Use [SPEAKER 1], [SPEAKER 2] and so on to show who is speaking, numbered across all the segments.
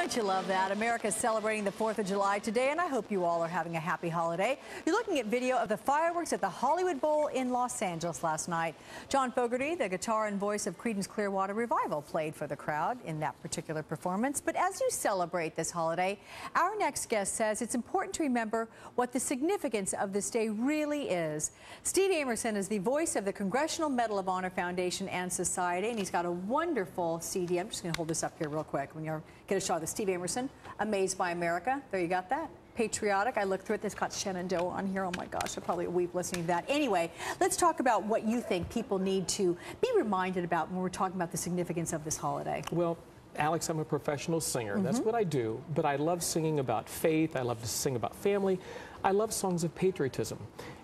[SPEAKER 1] Don't you love that? America is celebrating the 4th of July today, and I hope you all are having a happy holiday. You're looking at video of the fireworks at the Hollywood Bowl in Los Angeles last night. John Fogerty, the guitar and voice of Creedence Clearwater Revival, played for the crowd in that particular performance. But as you celebrate this holiday, our next guest says it's important to remember what the significance of this day really is. Steve Amerson is the voice of the Congressional Medal of Honor Foundation and Society, and he's got a wonderful CD. I'm just going to hold this up here real quick when you get a shot of the Steve Amerson, Amazed by America. There you got that. Patriotic. I looked through it. This got Shenandoah on here. Oh my gosh, I'll probably weep listening to that. Anyway, let's talk about what you think people need to be reminded about when we're talking about the significance of this holiday.
[SPEAKER 2] Well, Alex, I'm a professional singer. That's what I do. But I love singing about faith. I love to sing about family. I love songs of patriotism.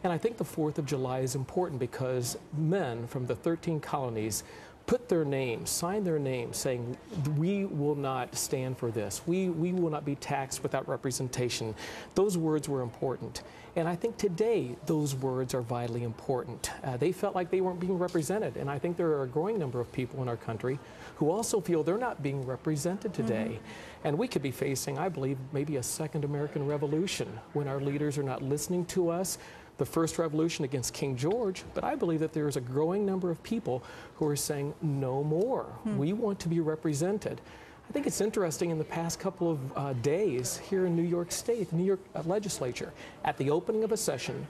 [SPEAKER 2] And I think the 4th of July is important because men from the 13 colonies put their names, signed their names, saying, we will not stand for this. We will not be taxed without representation. Those words were important. And I think today those words are vitally important. They felt like they weren't being represented. And I think there are a growing number of people in our country who also feel they're not being represented today. And we could be facing, I believe, maybe a second American Revolution when our leaders are not listening to us. The first revolution against King George, but I believe that there is a growing number of people who are saying no more. We want to be represented. I think it's interesting in the past couple of days here in New York State, the New York legislature, at the opening of a session,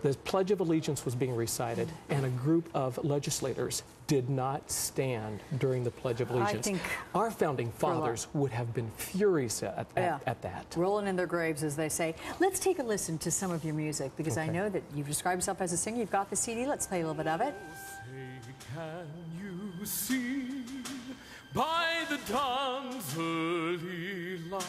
[SPEAKER 2] the Pledge of Allegiance was being recited, and a group of legislators did not stand during the Pledge of Allegiance. I think our founding fathers would have been furious at that.
[SPEAKER 1] Rolling in their graves, as they say. Let's take a listen to some of your music, because I know that you've described yourself as a singer. You've got the CD. Let's play a little bit of it.
[SPEAKER 3] Can you see by the dawn's early light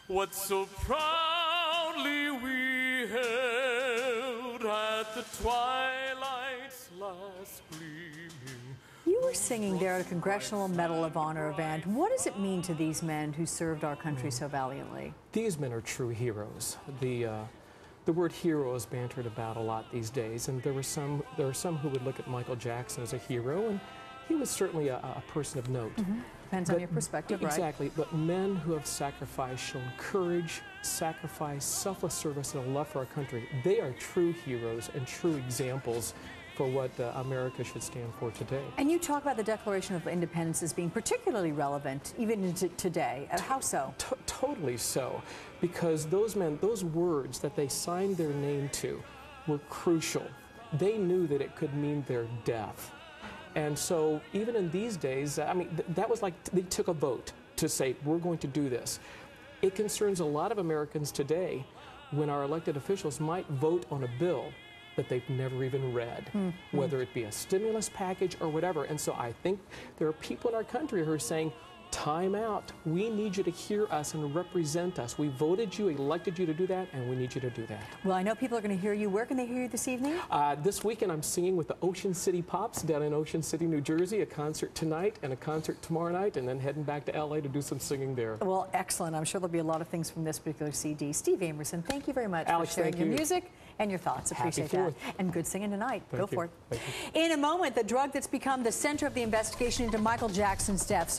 [SPEAKER 3] what so proudly we held at the twilight's last gleaming?
[SPEAKER 1] You were singing there at a Congressional Medal of Honor event. What does it mean to these men who served our country so valiantly?
[SPEAKER 2] These men are true heroes. The word hero is bantered about a lot these days, and there are some who would look at Michael Jackson as a hero, and he was certainly a person of note.
[SPEAKER 1] Depends on your perspective, right?
[SPEAKER 2] Exactly, but men who have sacrificed, shown courage, sacrifice, selfless service, and a love for our country, they are true heroes and true examples for what America should stand for today.
[SPEAKER 1] And you talk about the Declaration of Independence as being particularly relevant even today. How so?
[SPEAKER 2] Totally so, because those men, those words that they signed their name to were crucial. They knew that it could mean their death. And so even in these days, I mean, that was like they took a vote to say, we're going to do this. It concerns a lot of Americans today when our elected officials might vote on a bill that they've never even read, whether it be a stimulus package or whatever. And so I think there are people in our country who are saying, time out. We need you to hear us and represent us. We voted you, elected you to do that, and we need you to do that.
[SPEAKER 1] Well, I know people are going to hear you. Where can they hear you this evening?
[SPEAKER 2] This weekend I'm singing with the Ocean City Pops down in Ocean City, New Jersey, a concert tonight and a concert tomorrow night, and then heading back to LA to do some singing there.
[SPEAKER 1] Well, excellent. I'm sure there'll be a lot of things from this particular CD. Steve Amerson, thank you very much
[SPEAKER 2] Alex,
[SPEAKER 1] for sharing your music and your thoughts. Appreciate that. And good singing tonight. Go for it. In a moment, the drug that's become the center of the investigation into Michael Jackson's death.